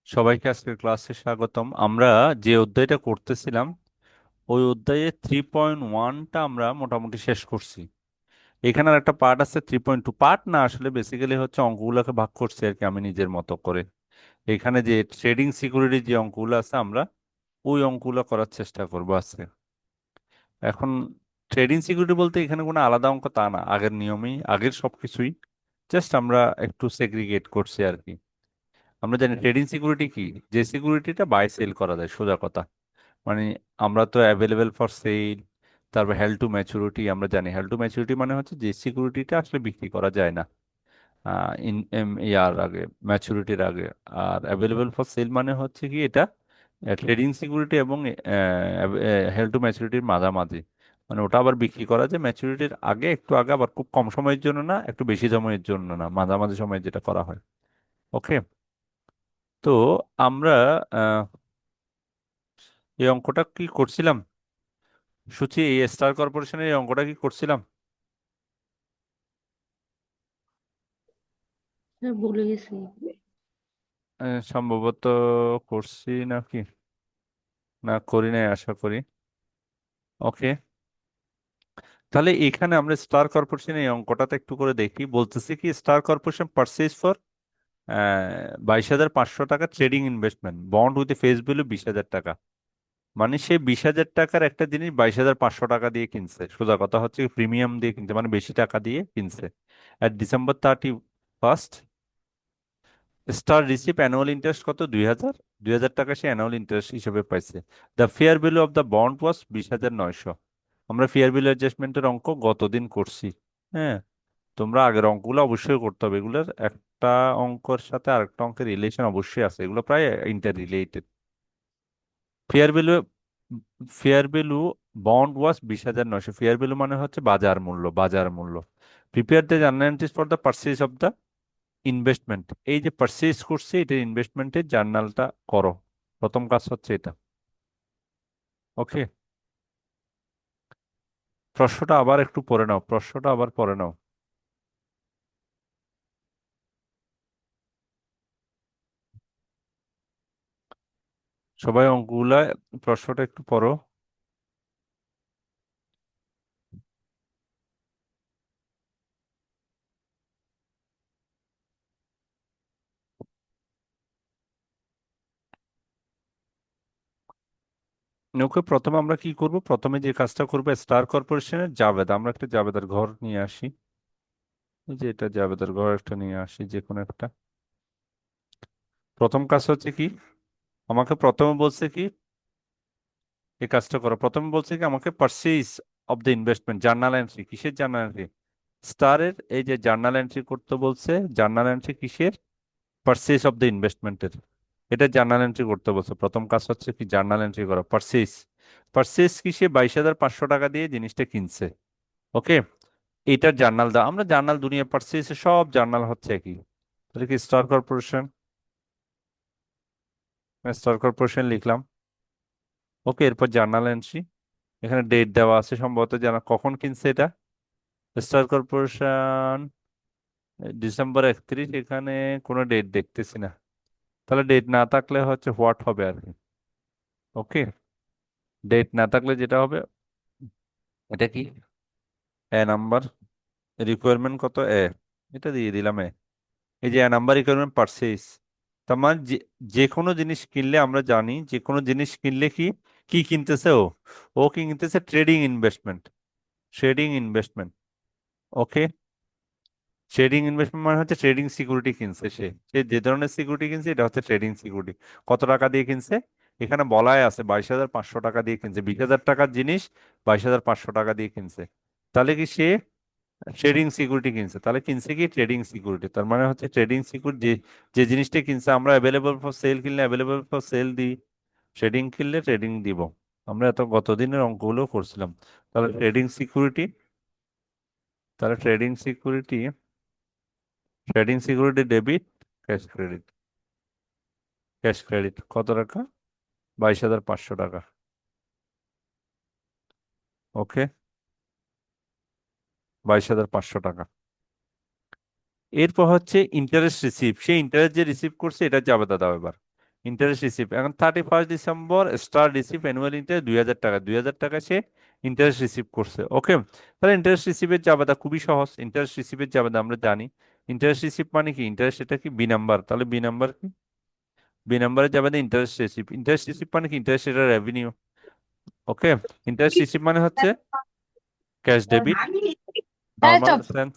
সবাইকে আজকের ক্লাসে স্বাগতম। আমরা যে অধ্যায়টা করতেছিলাম ওই অধ্যায়ে 3.1টা আমরা মোটামুটি শেষ করছি। এখানে আর একটা পার্ট আছে 3.2, পার্ট না আসলে বেসিক্যালি হচ্ছে অঙ্কগুলোকে ভাগ করছি আর কি আমি নিজের মতো করে। এখানে যে ট্রেডিং সিকিউরিটি যে অঙ্কগুলো আছে আমরা ওই অঙ্কগুলো করার চেষ্টা করবো আজকে। এখন ট্রেডিং সিকিউরিটি বলতে এখানে কোনো আলাদা অঙ্ক তা না, আগের নিয়মেই আগের সবকিছুই, জাস্ট আমরা একটু সেগ্রিগেট করছি আর কি। আমরা জানি ট্রেডিং সিকিউরিটি কি, যে সিকিউরিটিটা বাই সেল করা যায়, সোজা কথা। মানে আমরা তো অ্যাভেলেবেল ফর সেল, তারপর হেল টু ম্যাচুরিটি আমরা জানি। হেল টু ম্যাচুরিটি মানে হচ্ছে যে সিকিউরিটিটা আসলে বিক্রি করা যায় না ইন ইয়ার আগে, ম্যাচুরিটির আগে। আর অ্যাভেলেবেল ফর সেল মানে হচ্ছে কি এটা ট্রেডিং সিকিউরিটি এবং হেল টু ম্যাচুরিটির মাঝামাঝি। মানে ওটা আবার বিক্রি করা যায় ম্যাচুরিটির আগে, একটু আগে, আবার খুব কম সময়ের জন্য না, একটু বেশি সময়ের জন্য না, মাঝামাঝি সময়ে যেটা করা হয়। ওকে। তো আমরা আহ, এই অঙ্কটা কি করছিলাম সূচি, এই স্টার কর্পোরেশনের এই অঙ্কটা কি করছিলাম? হ্যাঁ, ভুলে গেছি। সম্ভবত করছি নাকি, না করি নাই আশা করি। ওকে, তাহলে এখানে আমরা স্টার কর্পোরেশনের এই অঙ্কটাতে একটু করে দেখি। বলতেছি কি স্টার কর্পোরেশন পারচেজ ফর 22,500 টাকা trading investment bond with face value 20,000 টাকা। মানে সে 20,000 টাকার একটা জিনিস 22,500 টাকা দিয়ে কিনছে, সোজা কথা হচ্ছে প্রিমিয়াম দিয়ে কিনছে, মানে বেশি টাকা দিয়ে কিনছে। আর December 31 স্টার রিসিভ অ্যানুয়াল ইন্টারেস্ট কত? 2,000 টাকা সে অ্যানুয়াল ইন্টারেস্ট হিসেবে পাইছে। The fair value of the bond was 20,900। আমরা ফেয়ার ভ্যালু অ্যাডজাস্টমেন্টের অঙ্ক গতদিন করছি। হ্যাঁ, তোমরা আগের অঙ্কগুলো অবশ্যই করতে হবে, এগুলোর একটা অঙ্কের সাথে আরেকটা অঙ্কের রিলেশন অবশ্যই আছে, এগুলো প্রায় interrelated. Fair value, fair value bond was 20,900, fair value মানে হচ্ছে বাজার মূল্য, বাজার মূল্য। Prepare the journal entries for the purchase of the investment, এই যে পারচেজ করছে এটা ইনভেস্টমেন্টের জার্নালটা করো। প্রথম কাজ হচ্ছে এটা। ওকে, প্রশ্নটা আবার একটু পড়ে নাও, প্রশ্নটা আবার পড়ে নাও। সবাই অঙ্কগুলা প্রশ্নটা একটু পড়ো। ওকে, প্রথমে আমরা কি করব? প্রথমে যে কাজটা করবো, স্টার কর্পোরেশনের জাবেদা, আমরা একটা জাবেদার ঘর নিয়ে আসি। এই যে এটা জাবেদার ঘর একটা নিয়ে আসি, যে কোনো একটা। প্রথম কাজ হচ্ছে কি, আমাকে প্রথমে বলছে কি এই কাজটা করো, প্রথমে বলছে কি আমাকে purchase of the investment journal entry, কিসের জার্নাল এন্ট্রি? স্টারের এই যে জার্নাল এন্ট্রি করতে বলছে, জার্নাল এন্ট্রি কিসের? পারচেজ অফ দ্য ইনভেস্টমেন্টের। এটা জার্নাল এন্ট্রি করতে বলছে, প্রথম কাজ হচ্ছে কি জার্নাল এন্ট্রি করা। পারচেজ, পারচেজ কি, সে 22,500 টাকা দিয়ে জিনিসটা কিনছে। ওকে, এইটার জার্নাল দাও। আমরা জার্নাল দুনিয়া পারচেজ সব জার্নাল হচ্ছে কি, তাহলে কি স্টার কর্পোরেশন, স্টার কর্পোরেশন লিখলাম। ওকে, এরপর জার্নাল এন্ট্রি, এখানে ডেট দেওয়া আছে, সম্ভবত জানা কখন কিনছে এটা। স্টার কর্পোরেশন December 31, এখানে কোনো ডেট দেখতেছি না, তাহলে ডেট না থাকলে হচ্ছে হোয়াট হবে আর কি। ওকে, ডেট না থাকলে যেটা হবে, এটা কি এ নাম্বার, রিকোয়ারমেন্ট কত এ, এটা দিয়ে দিলাম এ। এই যে এ নাম্বার রিকোয়ারমেন্ট পারচেজ, তার মানে যে যে কোনো জিনিস কিনলে আমরা জানি যে কোনো জিনিস কিনলে কি কি কিনতেছে ও, ও কি কিনতেছে? Trading investment, trading investment. Okay, trading investment মানে হচ্ছে ট্রেডিং সিকিউরিটি কিনছে সে, সে যে ধরনের সিকিউরিটি কিনছে এটা হচ্ছে ট্রেডিং সিকিউরিটি। কত টাকা দিয়ে কিনছে? এখানে বলাই আছে 22,500 টাকা দিয়ে কিনছে, 20,000 টাকার জিনিস 22,500 টাকা দিয়ে কিনছে। তাহলে কি সে ট্রেডিং সিকিউরিটি কিনছে? তাহলে কিনছে কি ট্রেডিং সিকিউরিটি, তার মানে হচ্ছে ট্রেডিং সিকিউরিটি, যে যে জিনিসটা কিনছে আমরা অ্যাভেলেবল ফর সেল কিনলে অ্যাভেলেবল ফর সেল দিই, ট্রেডিং কিনলে ট্রেডিং দিব। আমরা এত গতদিনের অঙ্কগুলো করছিলাম। তাহলে ট্রেডিং সিকিউরিটি, তাহলে trading security, trading security debit, cash credit, cash credit কত টাকা? 22,500 টাকা। ওকে, 22,500 টাকা। এরপর হচ্ছে ইন্টারেস্ট রিসিভ, সেই ইন্টারেস্ট যে রিসিভ করছে এটা যাবে দাদা এবার। ইন্টারেস্ট রিসিভ, এখন 31 December star receive annual interest 2,000 টাকা, 2,000 টাকা সে ইন্টারেস্ট রিসিভ করছে। ওকে, তাহলে ইন্টারেস্ট রিসিভের জাবেদা খুবই সহজ। ইন্টারেস্ট রিসিভের জাবেদা আমরা জানি। ইন্টারেস্ট রিসিভ মানে কি, ইন্টারেস্ট এটা কি বি নাম্বার, তাহলে বি নাম্বার কি, বি নাম্বারে জাবেদা ইন্টারেস্ট রিসিভ। ইন্টারেস্ট রিসিভ মানে কি, ইন্টারেস্ট এটা রেভিনিউ। ওকে, ইন্টারেস্ট রিসিভ মানে হচ্ছে ক্যাশ ডেবিট, হ্যাঁ নর্মাল চপ। সেন্স,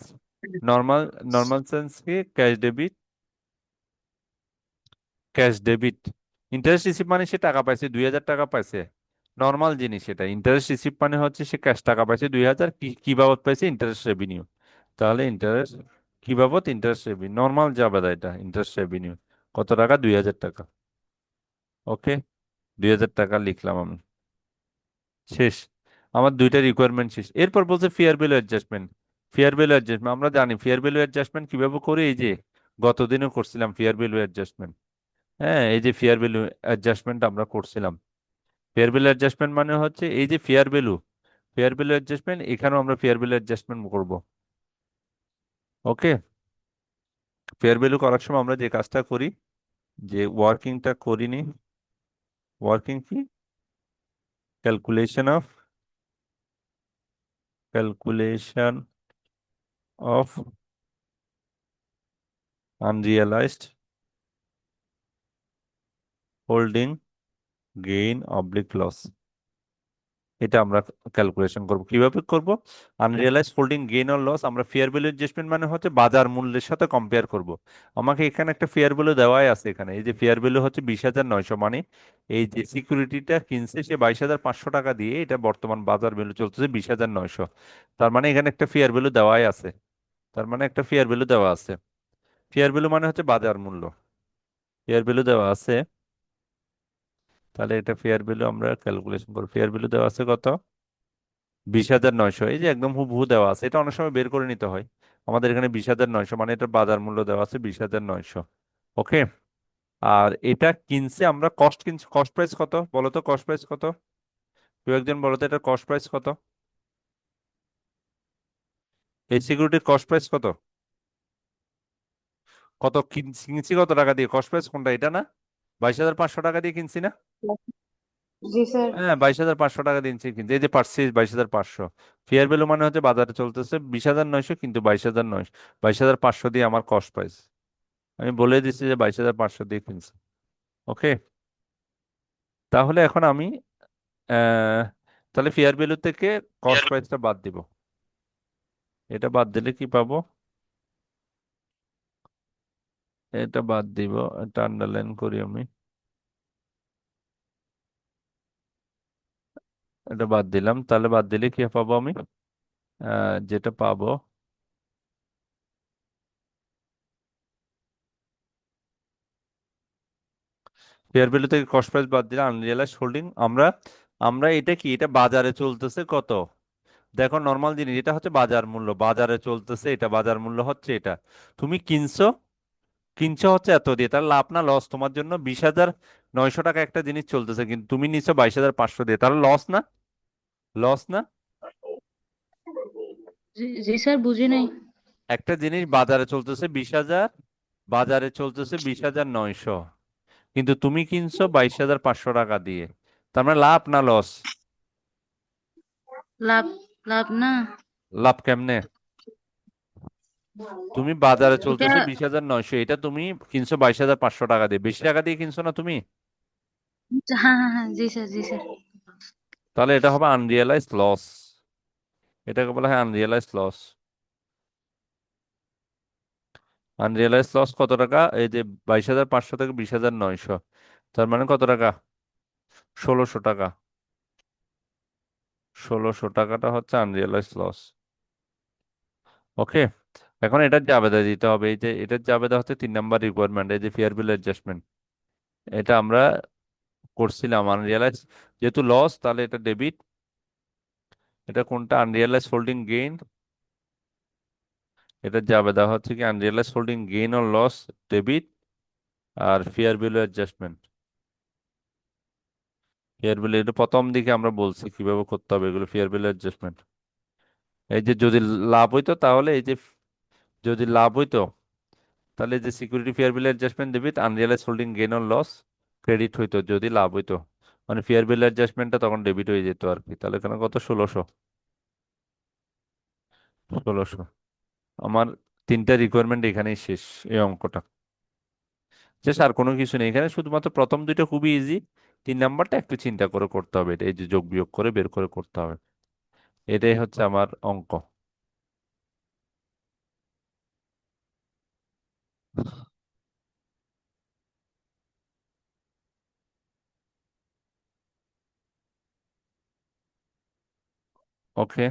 নর্মাল নর্মাল সেন্স কি cash debit, cash debit. Interest receive মানে সে টাকা পাইছে, 2,000 টাকা পাইছে, নর্মাল জিনিস এটা। ইন্টারেস্ট রিসিভ মানে হচ্ছে সে ক্যাশ টাকা পাইছে 2,000, কি কি বাবদ পাইছে, ইন্টারেস্ট রেভিনিউ। তাহলে ইন্টারেস্ট কি বাবদ, ইন্টারেস্ট রেভিনিউ, নর্মাল যাবে এটা ইন্টারেস্ট রেভিনিউ। কত টাকা, 2,000 টাকা। ওকে, 2,000 টাকা লিখলাম আমি, শেষ। আমার দুইটা রিকোয়ারমেন্ট শেষ। এরপর বলছে fair value adjustment. Fair value adjustment আমরা জানি, ফেয়ার ভ্যালু অ্যাডজাস্টমেন্ট কিভাবে করি, এই যে গতদিনও করছিলাম ফেয়ার ভ্যালু অ্যাডজাস্টমেন্ট। হ্যাঁ, এই যে ফেয়ার ভ্যালু অ্যাডজাস্টমেন্ট আমরা করছিলাম। ফেয়ার ভ্যালু অ্যাডজাস্টমেন্ট মানে হচ্ছে এই যে fair value, fair value adjustment, এখানেও আমরা ফেয়ার ভ্যালু অ্যাডজাস্টমেন্ট করব। ওকে, ফেয়ার ভ্যালু করার সময় আমরা যে কাজটা করি, যে ওয়ার্কিংটা করিনি, ওয়ার্কিং কি, calculation of, calculation of unrealised holding gain অবলিক লস। এটা আমরা ক্যালকুলেশন করব, কিভাবে করব, unrealised holding gain or loss আমরা ফেয়ার ভ্যালু অ্যাডজাস্টমেন্ট মানে হচ্ছে বাজার মূল্যের সাথে কম্পেয়ার করব। আমাকে এখানে একটা ফেয়ার ভ্যালু দেওয়াই আছে, এখানে এই যে ফেয়ার ভ্যালু হচ্ছে 20,900, মানে এই যে সিকিউরিটিটা কিনছে সে 22,500 টাকা দিয়ে, এটা বর্তমান বাজার ভ্যালু চলতেছে 20,900। তার মানে এখানে একটা ফেয়ার ভ্যালু দেওয়াই আছে, তার মানে একটা ফেয়ার ভ্যালু দেওয়া আছে। ফেয়ার ভ্যালু মানে হচ্ছে বাজার মূল্য, ফেয়ার ভ্যালু দেওয়া আছে। তাহলে এটা ফেয়ার ভ্যালু আমরা ক্যালকুলেশন করব, ফেয়ার ভ্যালু দেওয়া আছে কত, 20,900, এই যে একদম হুবহু দেওয়া আছে, এটা অনেক সময় বের করে নিতে হয়। আমাদের এখানে 20,900 মানে এটা বাজার মূল্য দেওয়া আছে 20,900। ওকে, আর এটা কিনছে আমরা, কস্ট কিনছে, কস্ট প্রাইস কত বলো তো, কস্ট প্রাইস কত, কেউ একজন বলো তো এটা কস্ট প্রাইস কত, এই সিকিউরিটির কস্ট প্রাইস কত, কত কিনছি কত টাকা দিয়ে, কস্ট প্রাইস কোনটা, এটা না, 22,500 টাকা দিয়ে কিনছি না। জি স্যার। হ্যাঁ, 22,500 টাকা দিনছি, কিন্তু এই যে পার্সেজ 22,500। ফেয়ার ভ্যালু মানে হচ্ছে বাজারে চলতেছে 20,900, কিন্তু 22,900, 22,500 দিয়ে আমার কস্ট প্রাইস। আমি বলে দিচ্ছি যে 22,500 দিয়ে কিনছি। ওকে, তাহলে এখন আমি আহ, তাহলে ফেয়ার ভ্যালু থেকে কস্ট প্রাইসটা বাদ দিব। এটা বাদ দিলে কি পাবো, এটা বাদ দিব, এটা আন্ডারলাইন করি আমি, এটা বাদ দিলাম। তাহলে বাদ দিলে কি পাবো আমি, যেটা পাবো, ফেয়ার ভ্যালু থেকে কস্ট প্রাইস বাদ দিলে আনরিয়ালাইজড হোল্ডিং, আমরা আমরা এটা কি, এটা বাজারে চলতেছে কত, দেখো নর্মাল জিনিস, এটা হচ্ছে বাজার মূল্য, বাজারে চলতেছে এটা, বাজার মূল্য হচ্ছে এটা। তুমি কিনছো, কিনছো হচ্ছে এত দিয়ে, তাহলে লাভ না লস তোমার জন্য, 20,900 টাকা একটা জিনিস চলতেছে, কিন্তু তুমি নিচ্ছ 22,500 দিয়ে, তাহলে লস না, লস না। জি জি স্যার, বুঝি নাই। একটা জিনিস বাজারে চলতেছে 20,000, বাজারে চলতেছে 20,900, কিন্তু তুমি কিনছো 22,500 টাকা দিয়ে, তার মানে লাভ না লস, লাভ। লাভ না। লাভ কেমনে, তুমি বাজারে এটা। চলতেছে 20,900, এটা তুমি কিনছো 22,500 টাকা দিয়ে, বেশি টাকা দিয়ে কিনছো না তুমি, হ্যাঁ হ্যাঁ হ্যাঁ, জি স্যার জি স্যার। তাহলে এটা হবে আনরিয়ালাইজড লস, এটাকে বলা হয় আনরিয়ালাইজড লস। আনরিয়ালাইজড লস কত টাকা, এই যে 22,500 থেকে 20,900, তার মানে কত টাকা, 1,600 টাকা, 1,600 টাকাটা হচ্ছে আনরিয়ালাইজড লস। ওকে, এখন এটার জাবেদা দিতে হবে, এই যে এটার জাবেদা হচ্ছে 3 নাম্বার রিকোয়ারমেন্ট, এই যে ফেয়ার ভ্যালু অ্যাডজাস্টমেন্ট, এটা আমরা করছিলাম আনরিয়ালাইজ, যেহেতু লস তাহলে এটা ডেবিট, এটা কোনটা, আনরিয়ালাইজ হোল্ডিং গেইন, এটা জাবেদা হচ্ছে কি আনরিয়ালাইজ হোল্ডিং গেইন ও লস, ডেবিট। আর fair value adjustment, fair value এটা প্রথম দিকে আমরা বলছি কিভাবে করতে হবে এগুলো, ফেয়ার ভ্যালু অ্যাডজাস্টমেন্ট। এই যে যদি লাভ হইতো তাহলে এই যে, যদি লাভ হইতো তাহলে এই যে security fair value adjustment debit, unrealised holding gain or loss, credit হইতো যদি লাভ হইতো, মানে ফেয়ার ভ্যালু অ্যাডজাস্টমেন্টটা তখন ডেবিট হয়ে যেত আর কি। তাহলে এখানে কত, 1600। 1600। আমার তিনটা রিকোয়ারমেন্ট এখানেই শেষ, এই অঙ্কটা শেষ, আর কোনো কিছু নেই এখানে, শুধুমাত্র প্রথম দুইটা খুবই ইজি, 3 নাম্বারটা একটু চিন্তা করে করতে হবে, এটা এই যে যোগ বিয়োগ করে বের করে করতে হবে। এটাই হচ্ছে আমার অঙ্ক। ওকে,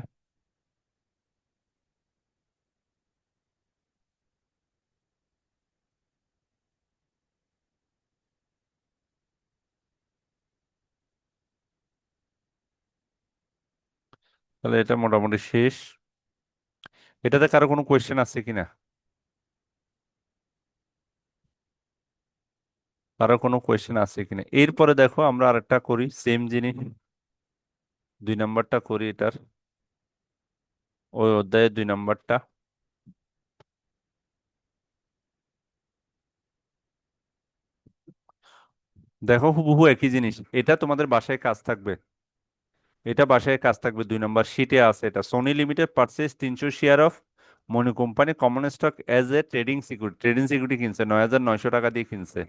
তাহলে এটা মোটামুটি শেষ। এটাতে কারো কোনো কোয়েশ্চেন আছে কিনা? কারো কোনো কোয়েশ্চেন আছে কিনা? এরপরে দেখো আমরা আরেকটা করি সেম জিনিস, 2 নাম্বারটা করি এটার, ওই অধ্যায়ের 2 নাম্বারটা। দেখো হুবহু একই জিনিস, এটা তোমাদের বাসায় কাজ থাকবে, এটা বাসায় কাজ থাকবে, 2 নাম্বার শিটে আছে। এটা Sony limited purchase 300 share of money company common stock as a trading security, trading security কিনছে 9900 টাকা দিয়ে কিনছে।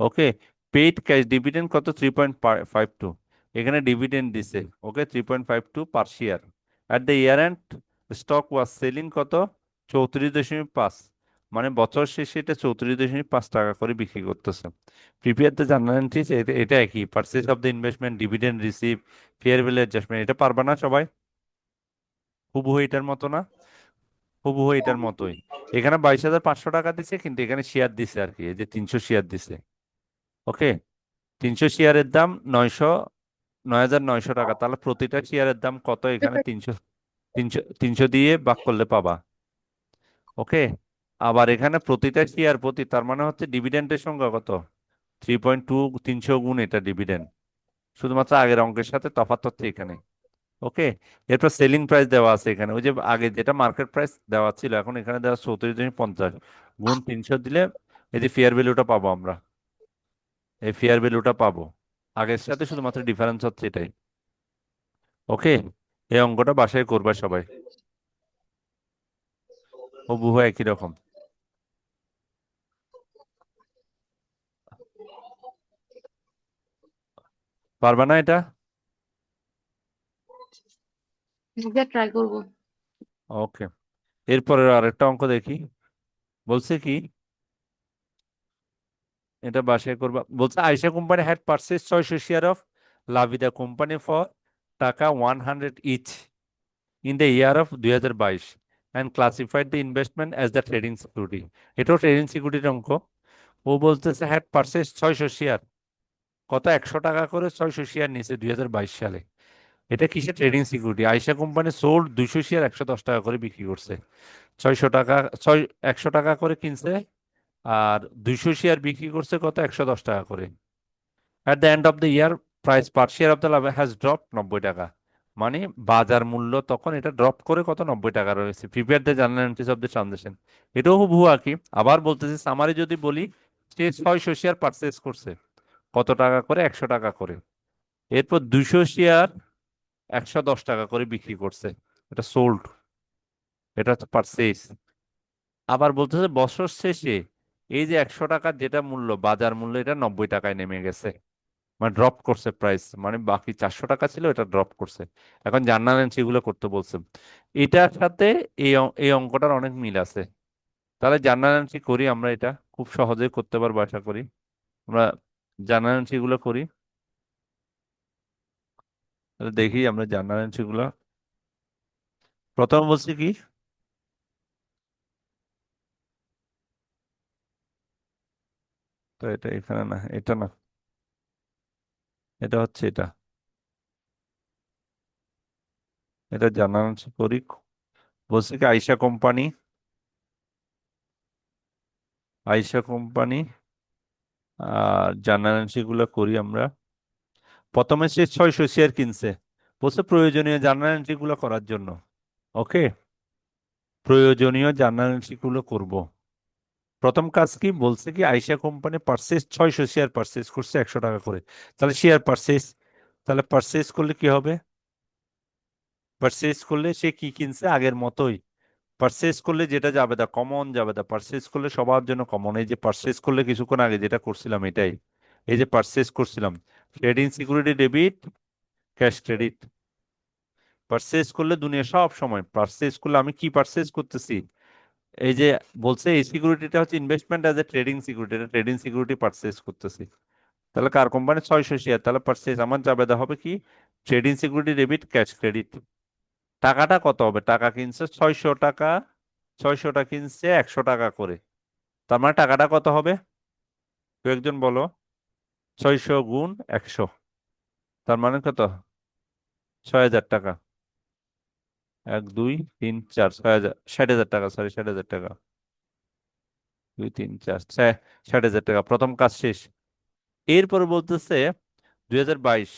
ওকে, পেইড ক্যাশ ডিভিডেন্ড কত, 3.52, এখানে ডিভিডেন্ড দিছে। Okay, 3.52 per share. At the year end stock was selling কত, 34.5, মানে বছর শেষে এটা 34.5 টাকা করে বিক্রি করতেছে। প্রিপেয়ার দ্য জার্নাল এন্ট্রিজ, এটা এটা একই, purchase of the investment, dividend receive, fair value adjustment, এটা পারবা না সবাই? হুবহু এটার মতো না? হুবহু এটার মতোই। এখানে 22,500 টাকা দিছে, কিন্তু এখানে শেয়ার দিছে আর কি, এই যে 300 শেয়ার দিছে। ওকে, 300 শেয়ারের দাম 9,900 টাকা, তাহলে প্রতিটা শেয়ারের দাম কত, এখানে 300, 300 দিয়ে ভাগ করলে পাবা। ওকে, আবার এখানে প্রতিটা শেয়ার প্রতি, তার মানে হচ্ছে ডিভিডেন্ডের সংখ্যা কত, 3.2, 300 গুণ এটা ডিভিডেন্ড। শুধুমাত্র আগের অঙ্কের সাথে তফাৎ হচ্ছে এখানে। ওকে, এরপর সেলিং প্রাইস দেওয়া আছে এখানে, ওই যে আগে যেটা মার্কেট প্রাইস দেওয়া ছিল, এখন এখানে দেওয়া 34.50, গুণ 300 দিলে এই যে ফেয়ার ভ্যালুটা পাবো আমরা, এই ফেয়ার ভ্যালুটা পাবো। আগের সাথে শুধুমাত্র ডিফারেন্স হচ্ছে এটাই। ওকে, এই অঙ্কটা বাসায় করবা সবাই, হুবহু একই রকম। পারবা না এটা? এটা ট্রাই করবো। ওকে, এরপরে আরেকটা অঙ্ক দেখি। বলছে কি, এটা বাসায় করবা, বলছে আইসা company had purchase 600 share of লাভিদা কোম্পানি ফর টাকা 100 each in the year of 2022 and classified the investment as the trading security. এটাও ট্রেডিং সিকিউরিটির অঙ্ক। ও বলতেছে হ্যাড পারচেজ 600 শেয়ার, কত, 100 টাকা করে 600 শেয়ার নিচে 2022 সালে। এটা কিসের ট্রেডিং সিকিউরিটি? আইসা কোম্পানি সোল্ড 200 শেয়ার 110 টাকা করে বিক্রি করছে। 600 টাকা, 100 টাকা করে কিনছে, আর 200 শেয়ার বিক্রি করছে কত, 110 টাকা করে। At the end of the year price per share of the love has drop 90 টাকা, মানে বাজার মূল্য তখন এটা ড্রপ করে কত, 90 টাকা রয়েছে। Prepare the journal entries of the transaction, এটাও হুবহু কি। আবার বলতেছে সামারি যদি বলি, সে 600 শেয়ার পারচেজ করছে, কত টাকা করে, 100 টাকা করে। এরপর 200 শেয়ার 110 টাকা করে বিক্রি করছে, এটা সোল্ড, এটা হচ্ছে পারচেজ। আবার বলতেছে বছর শেষে এই যে 100 টাকার যেটা মূল্য, বাজার মূল্য, এটা 90 টাকায় নেমে গেছে, মানে ড্রপ করছে প্রাইস, মানে বাকি 400 টাকা ছিল এটা ড্রপ করছে। এখন জার্নাল সেগুলো করতে বলছে। এটার সাথে এই অঙ্কটার অনেক মিল আছে। তাহলে জার্নাল এন্ট্রি করি আমরা, এটা খুব সহজেই করতে পারবো আশা করি। আমরা জার্নাল এন্ট্রি গুলো করি, তাহলে দেখি আমরা জার্নাল এন্ট্রি গুলো। প্রথম বলছি কি, তো এটা এখানে না, এটা না, এটা হচ্ছে এটা, এটা জার্নাল এন্ট্রি করি। বলছি কি, আইসা কোম্পানি, আইসা কোম্পানি, আর জার্নাল এন্ট্রি গুলো করি আমরা। প্রথমে সে 600 শেয়ার কিনছে, বলছে প্রয়োজনীয় জার্নাল এন্ট্রি গুলো করার জন্য। ওকে, প্রয়োজনীয় জার্নাল এন্ট্রি গুলো করবো। প্রথম কাজ কি বলছে, কি আইসা কোম্পানি পারচেজ 600 শেয়ার পারচেজ করছে 100 টাকা করে। তাহলে শেয়ার পারচেজ, তাহলে পারচেজ করলে কি হবে? পারচেজ করলে সে কি কিনছে আগের মতোই। পারচেজ করলে যেটা যাবে দা কমন যাবে দা, পারচেজ করলে সবার জন্য কমন। এই যে পারচেজ করলে কিছুক্ষণ আগে যেটা করছিলাম এটাই, এই যে পারচেজ করছিলাম, trading security debit, cash credit. Purchase করলে দুনিয়া সব সময় পারচেজ করলে আমি কি পারচেজ করতেছি, এই যে বলছে এই সিকিউরিটিটা হচ্ছে investment as a trading security, এটা ট্রেডিং সিকিউরিটি পারচেজ করতেছি। তাহলে কার কোম্পানি 600 শেয়ার, তাহলে পারচেজ আমার জাবেদা হবে কি trading security debit cash credit. টাকাটা কত হবে? টাকা কিনছে 600 টাকা, 600টা কিনছে 100 টাকা করে। তার মানে টাকাটা কত হবে? কেউ একজন বলো। 600 গুণ 100, তার মানে কত? 6,000 টাকা। 1 2 3 4, 6,000, 60,000 টাকা, সরি 60,000 টাকা। 2 3 4, 60,000 টাকা প্রথম কাজ শেষ। এরপরে বলতেছে 2022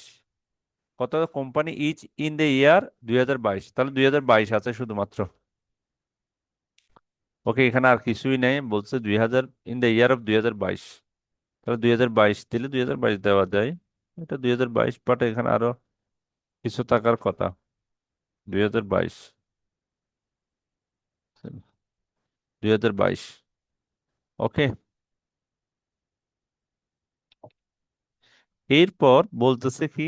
কত company each in the year 2022, তাহলে 2022 আছে শুধুমাত্র। ওকে, এখানে আর কিছুই নেই, বলছে 2000 ইন দ্য ইয়ার অফ 2022। তাহলে 2022 দিলে 2022 দেওয়া যায়। এটা 2022, বাট এখানে আরো কিছু থাকার কথা। 2022, 2022। ওকে, এরপর বলতেছে কি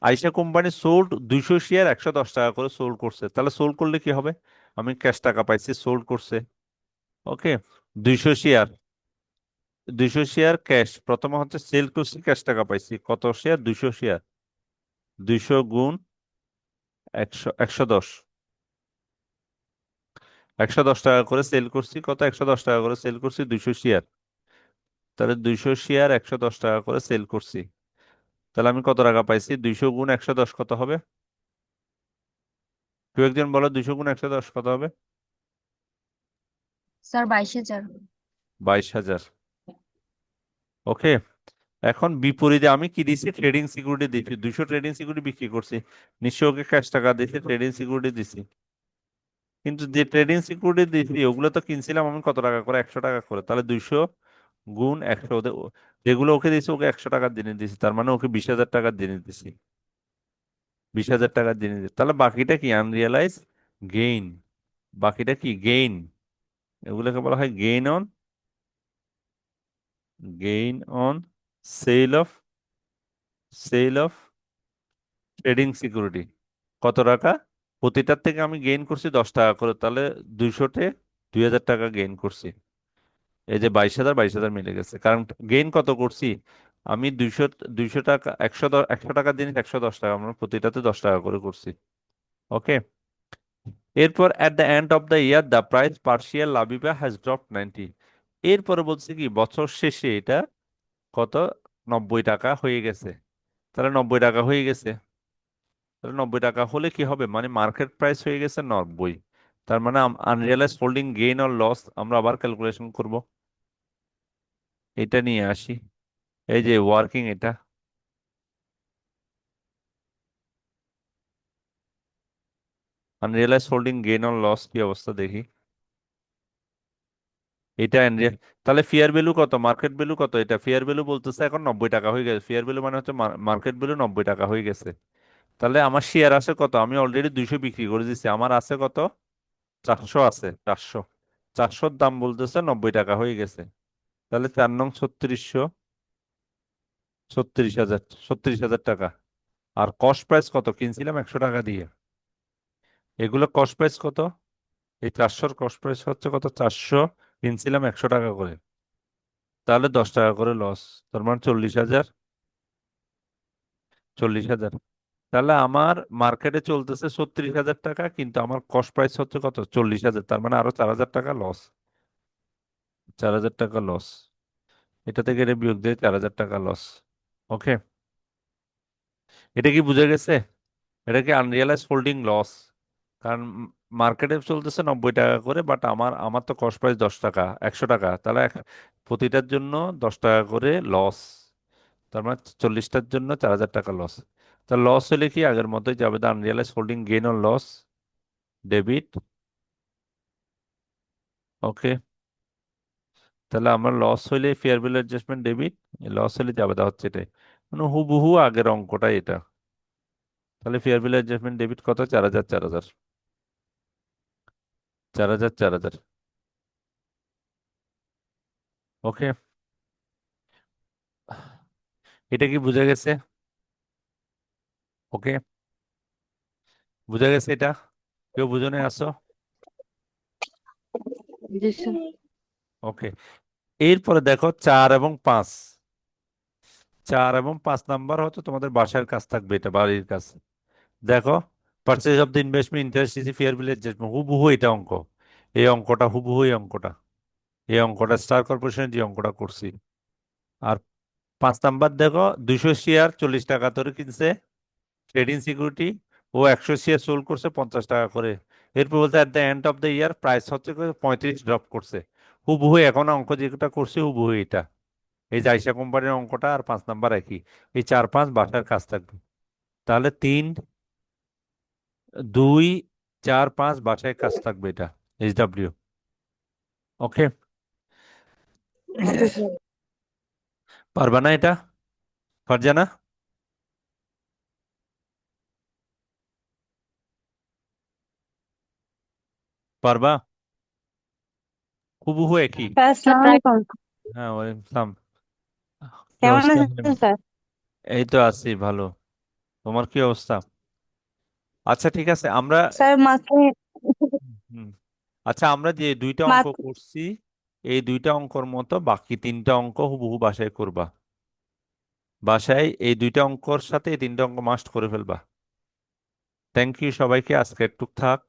আইসা কোম্পানি সোল্ড 200 শেয়ার 110 টাকা করে সোল্ড করছে। তাহলে সোল্ড করলে কি হবে? আমি ক্যাশ টাকা পাইছি, সোল্ড করছে। ওকে, 200 শেয়ার, 200 শেয়ার ক্যাশ, প্রথমে হচ্ছে সেল করছি, ক্যাশ টাকা পাইছি। কত শেয়ার? 200 শেয়ার। 200 গুণ 100, 110, 110 টাকা করে সেল করছি। কত? 110 টাকা করে সেল করছি 200 শেয়ার। তাহলে 200 শেয়ার 110 টাকা করে সেল করছি। তাহলে আমি কত টাকা পাইছি? 200 গুণ 110 কত হবে? কেউ একজন বলো, 200 গুণ 110 কত হবে? স্যার 22,000। 22,000। ওকে, এখন বিপরীতে আমি কি দিছি? ট্রেডিং সিকিউরিটি দিচ্ছি, 200 ট্রেডিং সিকিউরিটি বিক্রি করছি। নিশ্চয় ওকে ক্যাশ টাকা দিয়েছি, ট্রেডিং সিকিউরিটি দিছি। কিন্তু যে ট্রেডিং সিকিউরিটি দিছি ওগুলো তো কিনছিলাম আমি কত টাকা করে? 100 টাকা করে। তাহলে 200 গুণ 100, যেগুলো ওকে দিয়েছি ওকে 100 টাকার জিনিস দিছি, তার মানে ওকে 20,000 টাকার জিনিস দিছি। 20,000 টাকার জিনিস দিছি। তাহলে বাকিটা কি? Unrealised gain. বাকিটা কি? গেইন। এগুলোকে বলা হয় gain on sale of sale of trading security. কত টাকা? প্রতিটার থেকে আমি গেইন করছি 10 টাকা করে, তাহলে 200-তে 2,000 টাকা গেইন করছি। এই যে 22,000, 22,000 মিলে গেছে, কারণ গেইন কত করছি আমি? 200, 200 টাকা, 100 টাকার জিনিস 110 টাকা, আমরা প্রতিটাতে 10 টাকা করে করছি। ওকে, এরপর at the end of the year the price per share Labiba has drop 90। এরপরে বলছে কি বছর শেষে এটা কত? 90 টাকা হয়ে গেছে। তাহলে 90 টাকা হয়ে গেছে। তাহলে 90 টাকা হলে কি হবে? মানে মার্কেট প্রাইস হয়ে গেছে 90। তার মানে unrealised holding gain or loss আমরা আবার ক্যালকুলেশন করব। এটা নিয়ে আসি, এই যে ওয়ার্কিং এটা unrealised holding gain or loss কি অবস্থা দেখি। এটা তাহলে ফেয়ার ভ্যালু কত, মার্কেট ভ্যালু কত? এটা ফেয়ার ভ্যালু বলতেছে এখন 90 টাকা হয়ে গেছে। ফেয়ার ভ্যালু মানে হচ্ছে মার্কেট ভ্যালু 90 টাকা হয়ে গেছে। তাহলে আমার শেয়ার আছে কত? আমি অলরেডি 200 বিক্রি করে দিচ্ছি, আমার আছে কত? 400 আছে, 400। 400-র দাম বলতেছে 90 টাকা হয়ে গেছে। তাহলে 4 নং 3600, 36,000, 36,000 টাকা। আর কস্ট প্রাইস কত? কিনছিলাম 100 টাকা দিয়ে। এগুলো কস্ট প্রাইস কত? এই 400-র কস্ট প্রাইস হচ্ছে কত? 400, কিনছিলাম 100 টাকা করে। তাহলে 10 টাকা করে লস, তার মানে 40,000, 40,000। তাহলে আমার মার্কেটে চলতেছে 36,000 টাকা, কিন্তু আমার কস্ট প্রাইস হচ্ছে কত? 40,000, তার মানে আরো 4,000 টাকা লস। 4,000 টাকা লস, এটা থেকে এটা বিয়োগ দিয়ে 4,000 টাকা লস। ওকে, এটা কি বুঝে গেছে? এটা কি আনরিয়ালাইজ হোল্ডিং লস? কারণ মার্কেটে চলতেছে 90 টাকা করে, বাট আমার আমার তো কস্ট প্রাইস 10 টাকা, 100 টাকা, তাহলে প্রতিটার জন্য 10 টাকা করে লস। তার মানে 40টার জন্য 4,000 টাকা লস। তা লস হলে কি আগের মতোই যাবে, the unrealised holding gain or loss, debit. Okay, তাহলে আমার লস হইলে fair value adjustment debit, loss হলে যাবে, দা হচ্ছে এটাই, মানে হুবহু আগের অঙ্কটাই এটা। তাহলে ফেয়ার ভ্যালু অ্যাডজাস্টমেন্ট ডেবিট কত? 4,000, 4,000, 4,000, 4,000। ওকে, এটা কি বুঝা গেছে? ওকে, বুঝা গেছে এটা? কেউ বুঝে নাই আসো? জি স্যার। ওকে, এরপরে দেখো 4 এবং 5। 4 এবং 5 নাম্বার হচ্ছে তোমাদের বাসার কাজ থাকবে, এটা বাড়ির কাজ। দেখো, purchase of the investment interest is fair value adjustment, হুবহু এটা অঙ্ক। এই অঙ্কটা হুবহু এই অঙ্কটা, এই অঙ্কটা স্টার কর্পোরেশনের যে অঙ্কটা করছি। আর 5 নাম্বার দেখো, 200 শেয়ার 40 টাকা ধরে কিনছে ট্রেডিং সিকিউরিটি, ও 100 শেয়ার সোল্ড করছে 50 টাকা করে। এরপর বলতে at the end of the year price হচ্ছে 35 ড্রপ করছে। হুবহু এখন অঙ্ক যেটা করছে হুবহু এটা। এই যে আইসা কোম্পানির অঙ্কটা আর 5 নাম্বার একই। এই 4, 5 বাসার কাজ থাকবে। তাহলে 3, 2, 4, 5 বাসায় কাজ থাকবে এটা, HW। ওকে, ওকে স্যার। পারবা না এটা? ফারজানা, পারবা? হুবহু একই। স্যার স্যার আসসালামু ট্রাই। আলাইকুম। হ্যাঁ, ওয়ালাইকুম আসসালাম। কি কেমন অবস্থা আছেন স্যার? এই তো আছি ভালো। তোমার কি অবস্থা? আচ্ছা ঠিক আছে, আমরা স্যার মাত্র হুম, আচ্ছা আমরা যে 2টা অঙ্ক মাত্র করছি, এই 2টা অঙ্কর মতো বাকি 3টা অঙ্ক হুবহু বাসায় করবা। বাসায় এই 2টা অঙ্কর সাথে এই 3টা অঙ্ক মাস্ট করে ফেলবা। থ্যাংক ইউ সবাইকে, আজকে একটু থাক।